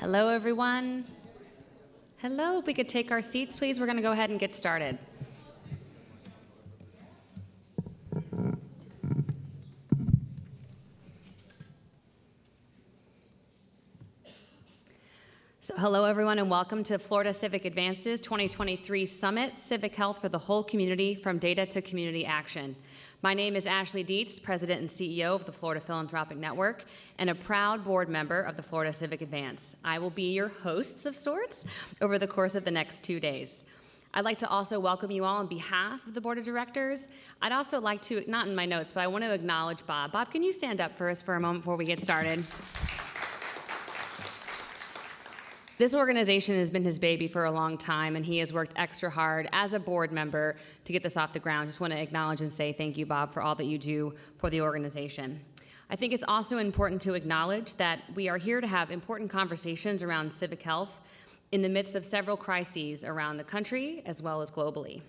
Hello, everyone. Hello, if we could take our seats, please. We're going to go ahead and get started. So, hello, everyone, and welcome to Florida Civic Advances 2023 Summit, Civic Health for the Whole Community, From Data to Community Action. My name is Ashley Dietz, President and CEO of the Florida Philanthropic Network, and a proud board member of the Florida Civic Advance. I will be your hosts of sorts over the course of the next 2 days. I'd like to also welcome you all on behalf of the board of directors. I'd also like to, not in my notes, but I want to acknowledge Bob. Bob, can you stand up for us for a moment before we get started? This organization has been his baby for a long time, and he has worked extra hard as a board member to get this off the ground. Just want to acknowledge and say thank you, Bob, for all that you do for the organization. I think it's also important to acknowledge that we are here to have important conversations around civic health in the midst of several crises around the country as well as globally.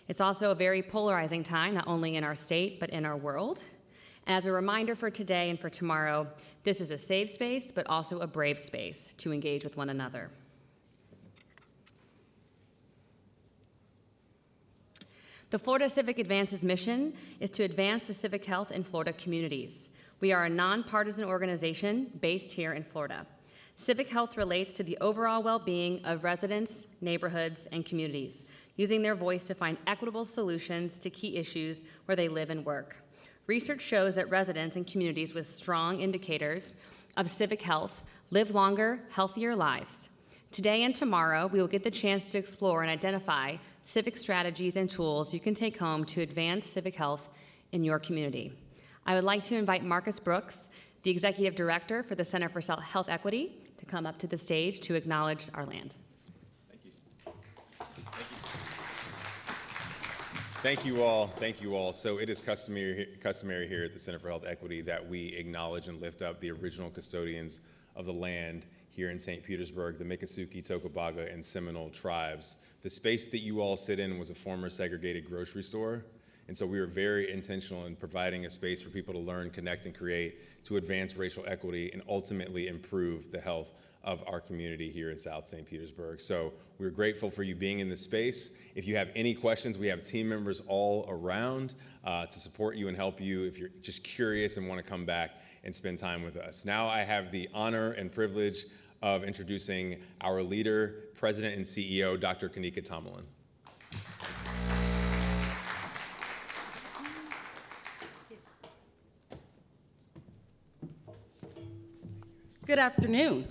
It's also a very polarizing time, not only in our state, but in our world. As a reminder for today and for tomorrow, this is a safe space, but also a brave space to engage with one another. The Florida Civic Advances mission is to advance the civic health in Florida communities. We are a nonpartisan organization based here in Florida. Civic health relates to the overall well-being of residents, neighborhoods, and communities, using their voice to find equitable solutions to key issues where they live and work. Research shows that residents and communities with strong indicators of civic health live longer, healthier lives. Today and tomorrow, we will get the chance to explore and identify civic strategies and tools you can take home to advance civic health in your community. I would like to invite Marcus Brooks, the Executive Director for the Center for Health Equity, to come up to the stage to acknowledge our land. Thank you all. Thank you all. So it is customary here at the Center for Health Equity that we acknowledge and lift up the original custodians of the land here in St. Petersburg, the Miccosukee, Tocobaga, and Seminole tribes. The space that you all sit in was a former segregated grocery store. And so we were very intentional in providing a space for people to learn, connect, and create to advance racial equity and ultimately improve the health of our community here in South St. Petersburg. So we're grateful for you being in this space. If you have any questions, we have team members all around to support you and help you if you're just curious and want to come back and spend time with us. Now I have the honor and privilege of introducing our leader, President and CEO, Dr. Kanika Tomalin. Good afternoon.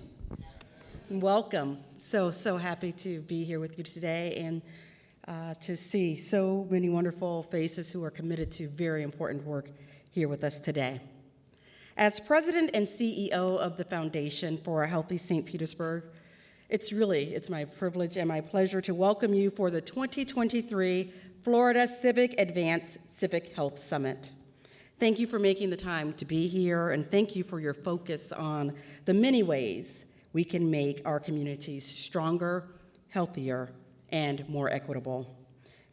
Welcome. So happy to be here with you today and to see so many wonderful faces who are committed to very important work here with us today. As President and CEO of the Foundation for a Healthy St. Petersburg, it's my privilege and my pleasure to welcome you for the 2023 Florida Civic Advance Civic Health Summit. Thank you for making the time to be here, and thank you for your focus on the many ways we can make our communities stronger, healthier, and more equitable.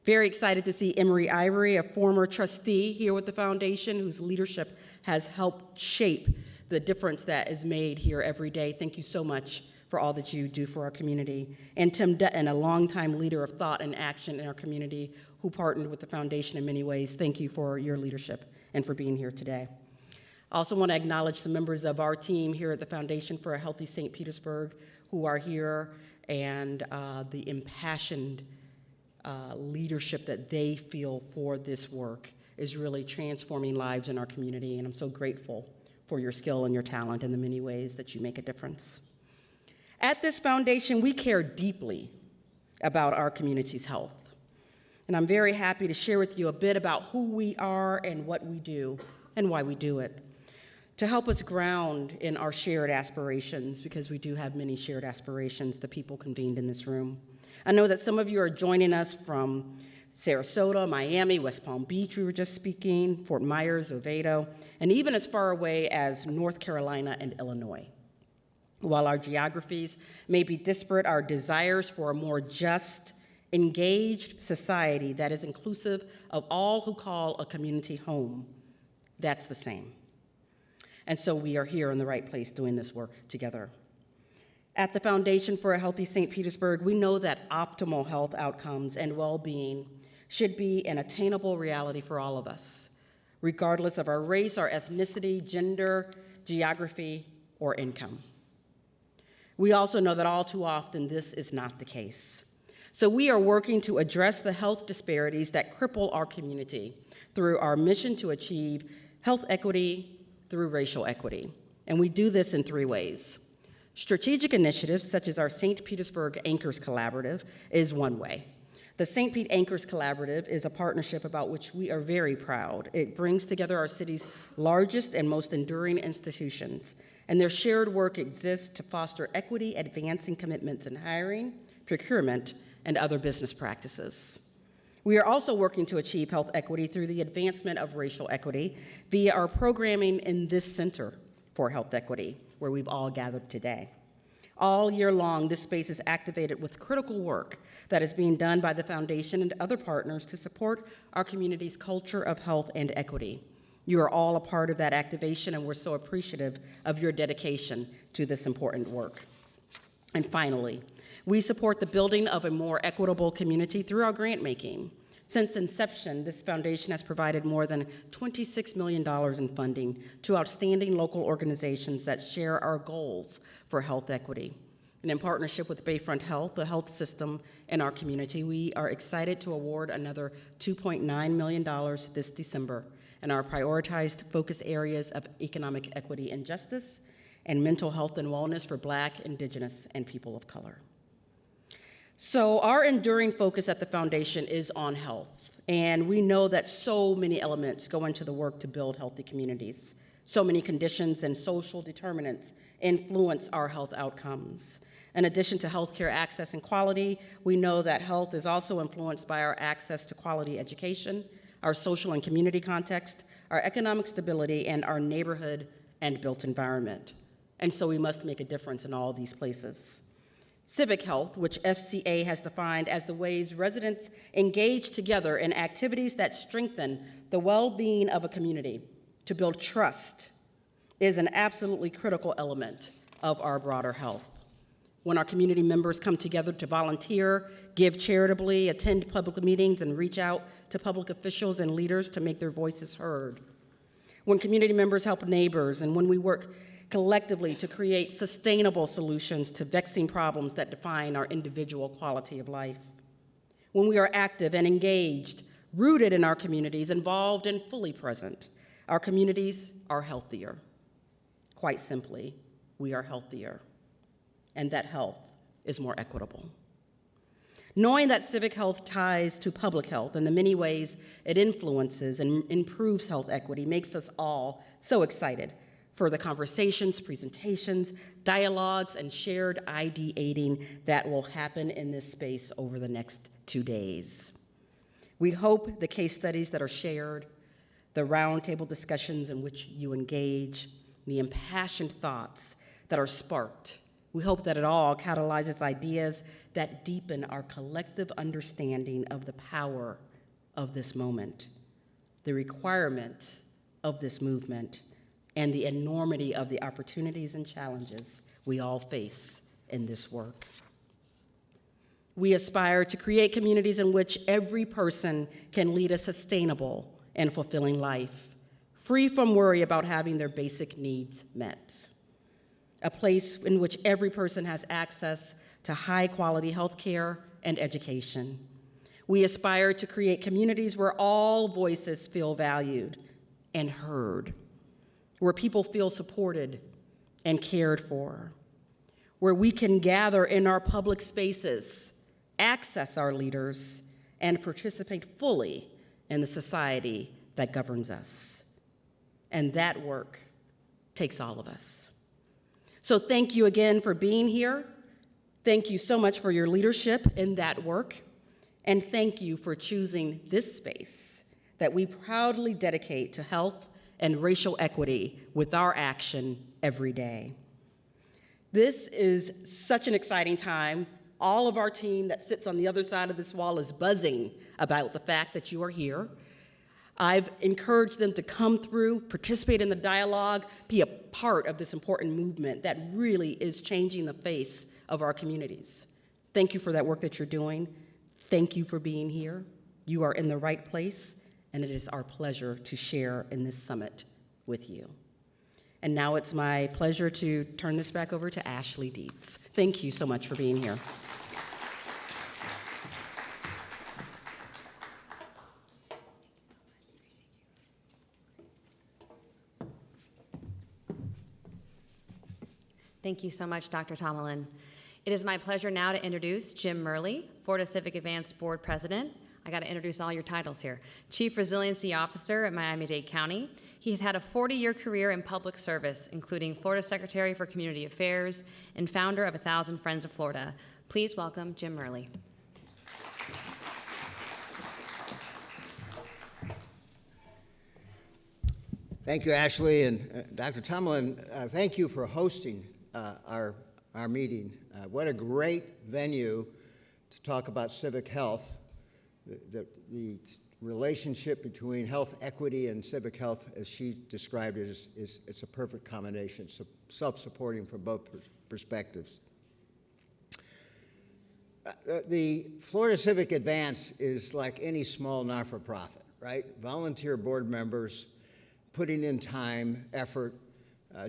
Very excited to see Emery Ivory, a former trustee here with the foundation, whose leadership has helped shape the difference that is made here every day. Thank you so much for all that you do for our community. And Tim Dutton, a longtime leader of thought and action in our community, who partnered with the foundation in many ways. Thank you for your leadership and for being here today. I also want to acknowledge the members of our team here at the Foundation for a Healthy St. Petersburg who are here, and the impassioned leadership that they feel for this work is really transforming lives in our community, and I'm so grateful for your skill and your talent and the many ways that you make a difference. At this foundation, we care deeply about our community's health, and I'm very happy to share with you a bit about who we are and what we do and why we do it, to help us ground in our shared aspirations, because we do have many shared aspirations, the people convened in this room. I know that some of you are joining us from Sarasota, Miami, West Palm Beach, we were just speaking, Fort Myers, Oviedo, and even as far away as North Carolina and Illinois. While our geographies may be disparate, our desires for a more just, engaged society that is inclusive of all who call a community home, that's the same. And so we are here in the right place doing this work together. At the Foundation for a Healthy St. Petersburg, we know that optimal health outcomes and well-being should be an attainable reality for all of us, regardless of our race, our ethnicity, gender, geography, or income. We also know that all too often this is not the case. So we are working to address the health disparities that cripple our community through our mission to achieve health equity through racial equity. And we do this in 3 ways. Strategic initiatives, such as our St. Petersburg Anchors Collaborative, is one way. The St. Pete Anchors Collaborative is a partnership about which we are very proud. It brings together our city's largest and most enduring institutions, and their shared work exists to foster equity, advancing commitments in hiring, procurement, and other business practices. We are also working to achieve health equity through the advancement of racial equity via our programming in this Center for Health Equity, where we've all gathered today. All year long, this space is activated with critical work that is being done by the Foundation and other partners to support our community's culture of health and equity. You are all a part of that activation, and we're so appreciative of your dedication to this important work. And finally, we support the building of a more equitable community through our grant making. Since inception, this foundation has provided more than $26 million in funding to outstanding local organizations that share our goals for health equity. And in partnership with Bayfront Health, the health system in our community, we are excited to award another $2.9 million this December in our prioritized focus areas of economic equity and justice and mental health and wellness for Black, Indigenous, and people of color. So our enduring focus at the Foundation is on health, and we know that so many elements go into the work to build healthy communities. So many conditions and social determinants influence our health outcomes. In addition to healthcare access and quality, we know that health is also influenced by our access to quality education, our social and community context, our economic stability, and our neighborhood and built environment. And so we must make a difference in all these places. Civic health, which FCA has defined as the ways residents engage together in activities that strengthen the well-being of a community to build trust, is an absolutely critical element of our broader health. When our community members come together to volunteer, give charitably, attend public meetings, and reach out to public officials and leaders to make their voices heard. When community members help neighbors, and when we work collectively to create sustainable solutions to vexing problems that define our individual quality of life. When we are active and engaged, rooted in our communities, involved and fully present, our communities are healthier. Quite simply, we are healthier, and that health is more equitable. Knowing that civic health ties to public health and the many ways it influences and improves health equity makes us all so excited for the conversations, presentations, dialogues, and shared ideating that will happen in this space over the next 2 days. We hope the case studies that are shared, the roundtable discussions in which you engage, the impassioned thoughts that are sparked, we hope that it all catalyzes ideas that deepen our collective understanding of the power of this moment, the requirement of this movement, and the enormity of the opportunities and challenges we all face in this work. We aspire to create communities in which every person can lead a sustainable and fulfilling life, free from worry about having their basic needs met. A place in which every person has access to high-quality health care and education. We aspire to create communities where all voices feel valued and heard, where people feel supported and cared for, where we can gather in our public spaces, access our leaders, and participate fully in the society that governs us. And that work takes all of us. So thank you again for being here. Thank you so much for your leadership in that work. And thank you for choosing this space that we proudly dedicate to health and racial equity with our action every day. This is such an exciting time. All of our team that sits on the other side of this wall is buzzing about the fact that you are here. I've encouraged them to come through, participate in the dialogue, be a part of this important movement that really is changing the face of our communities. Thank you for that work that you're doing. Thank you for being here. You are in the right place, and it is our pleasure to share in this summit with you. And now it's my pleasure to turn this back over to Ashley Dietz. Thank you so much for being here. Thank you so much, Dr. Tomlin. It is my pleasure now to introduce Jim Murley, Florida Civic Advance Board President. I got to introduce all your titles here. Chief Resiliency Officer at Miami-Dade County. He's had a 40-year career in public service, including Florida Secretary for Community Affairs and founder of 1,000 Friends of Florida. Please welcome Jim Murley. Thank you, Ashley, and Dr. Tomlin, thank you for hosting our meeting. What a great venue to talk about civic health. The relationship between health equity and civic health, as she described it, it's a perfect combination, so self-supporting from both perspectives. The Florida Civic Advance is like any small not-for-profit, right? Volunteer board members putting in time, effort,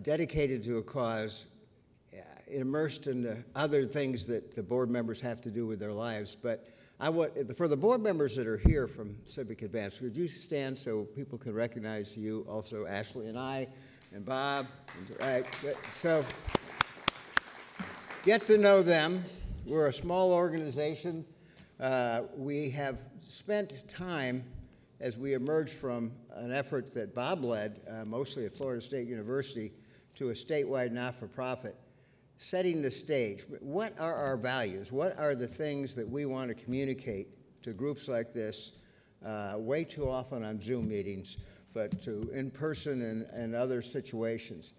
dedicated to a cause, immersed in the other things that the board members have to do with their lives. But for the board members that are here from Civic Advance, would you stand so people can recognize you, also Ashley and I, and Bob? Right. So get to know them. We're a small organization. We have spent time as we emerged from an effort that Bob led, mostly at Florida State University, to a statewide not-for-profit, setting the stage. What are our values? What are the things that we want to communicate to groups like this, way too often on Zoom meetings, but to in person and other situations?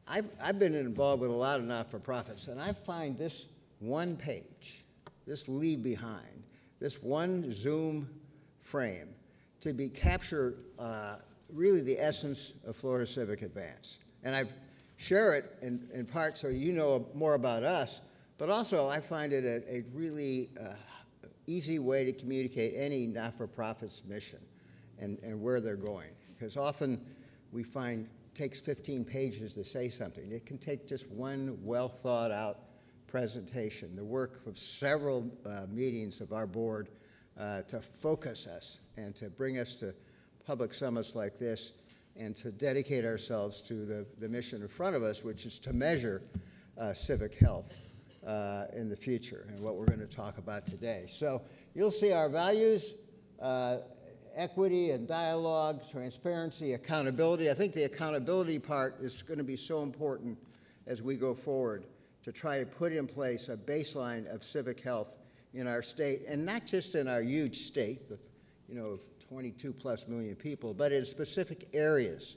I've been involved with a lot of not-for-profits, and I find this one page, this leave behind, this one Zoom frame, to be capture really the essence of Florida Civic Advance. And I share it in part so you know more about us, but also I find it a really easy way to communicate any not-for-profit's mission and where they're going. Because often we find it takes 15 pages to say something. It can take just one well-thought-out presentation, the work of several meetings of our board to focus us and to bring us to public summits like this and to dedicate ourselves to the mission in front of us, which is to measure civic health in the future, and what we're going to talk about today. So you'll see our values, equity and dialogue, transparency, accountability. I think the accountability part is going to be so important as we go forward to try to put in place a baseline of civic health in our state, and not just in our huge state with, 22 plus million people, but in specific areas.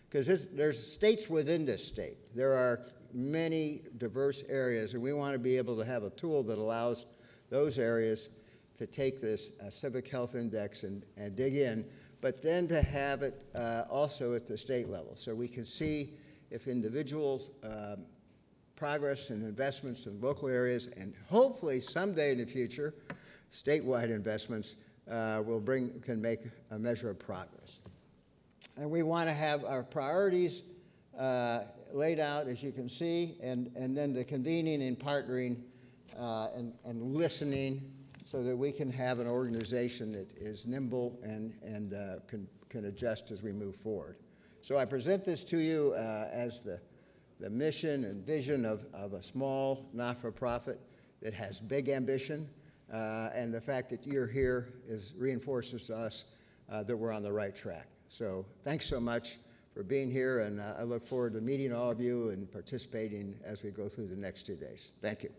Because there's states within this state. There are many diverse areas, and we want to be able to have a tool that allows those areas to take this civic health index and dig in, but then to have it also at the state level. So we can see if individuals' progress and investments in local areas, and hopefully someday in the future, statewide investments can make a measure of progress. And we want to have our priorities laid out, as you can see, and then the convening and partnering and listening so that we can have an organization that is nimble and can adjust as we move forward. So I present this to you as the mission and vision of a small not-for-profit that has big ambition, and the fact that you're here reinforces to us that we're on the right track. So thanks so much for being here, and I look forward to meeting all of you and participating as we go through the next 2 days. Thank you.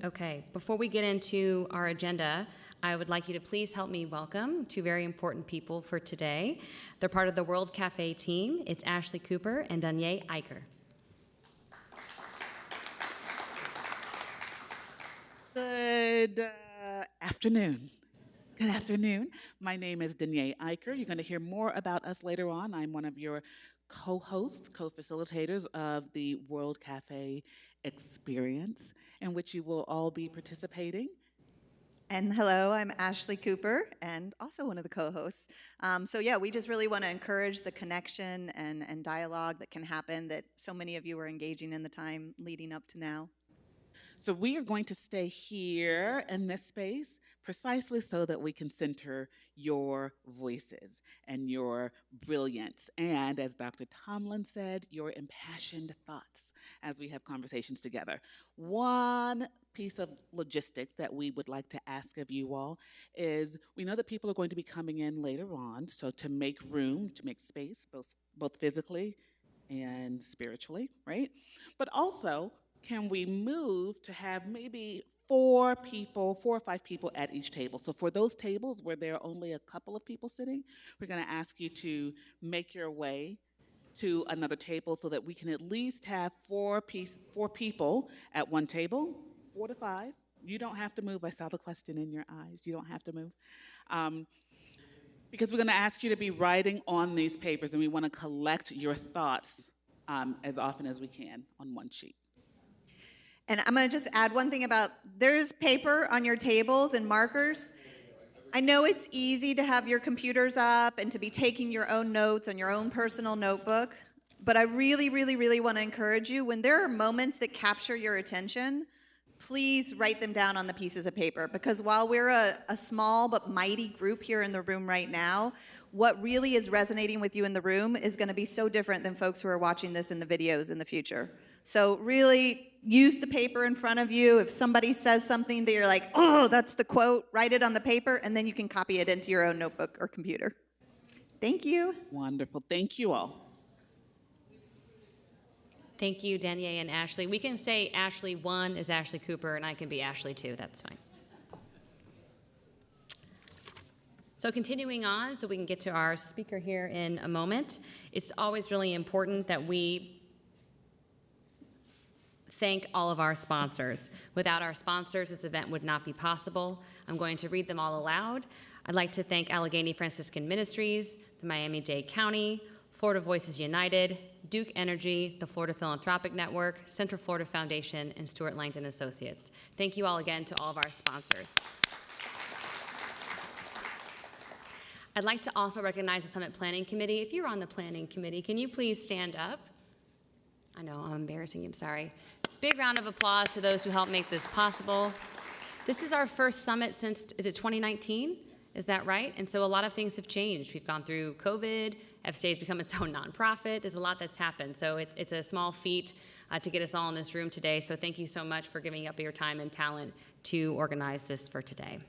Okay, before we get into our agenda, I would like you to please help me welcome two very important people for today. They're part of the World Cafe team. It's Ashley Cooper and Danye Eicher. Good afternoon. Good afternoon. My name is Danye Eicher. You're going to hear more about us later on. I'm one of your co-hosts, co-facilitators of the World Cafe experience, in which you will all be participating. And hello, I'm Ashley Cooper, and also one of the co-hosts. So yeah, we just really want to encourage the connection and dialogue that can happen that so many of you are engaging in the time leading up to now. So we are going to stay here in this space precisely so that we can center your voices and your brilliance, and as Dr. Tomlin said, your impassioned thoughts as we have conversations together. One piece of logistics that we would like to ask of you all is, we know that people are going to be coming in later on, so to make room, to make space, both physically and spiritually, right? But also, can we move to have maybe 4 or 5 people at each table? So for those tables where there are only a couple of people sitting, we're going to ask you to make your way to another table so that we can at least have 4 people at one table, 4 to 5. You don't have to move. I saw the question in your eyes. You don't have to move. Because we're going to ask you to be writing on these papers, and we want to collect your thoughts as often as we can on one sheet. And I'm going to just add one thing about, there's paper on your tables and markers. I know it's easy to have your computers up and to be taking your own notes on your own personal notebook, but I really, really, really want to encourage you, when there are moments that capture your attention, please write them down on the pieces of paper, because while we're a small but mighty group here in the room right now, what really is resonating with you in the room is going to be so different than folks who are watching this in the videos in the future. So really use the paper in front of you. If somebody says something that you're like, oh, that's the quote, write it on the paper, and then you can copy it into your own notebook or computer. Thank you. Wonderful. Thank you all. Thank you, Danye and Ashley. We can say Ashley 1 is Ashley Cooper, and I can be Ashley 2. That's fine. So continuing on, so we can get to our speaker here in a moment, it's always really important that we thank all of our sponsors. Without our sponsors, this event would not be possible. I'm going to read them all aloud. I'd like to thank Allegheny Franciscan Ministries, the Miami-Dade County, Florida Voices United, Duke Energy, the Florida Philanthropic Network, Central Florida Foundation, and Stuart Langdon Associates. Thank you all again to all of our sponsors. I'd like to also recognize the Summit Planning Committee. If you're on the Planning Committee, can you please stand up? I know, I'm embarrassing you, I'm sorry. Big round of applause to those who helped make this possible. This is our first summit since, is it 2019? Is that right? And so a lot of things have changed. We've gone through COVID, FCA has become its own nonprofit. There's a lot that's happened. So it's a small feat to get us all in this room today. So thank you so much for giving up your time and talent to organize this for today.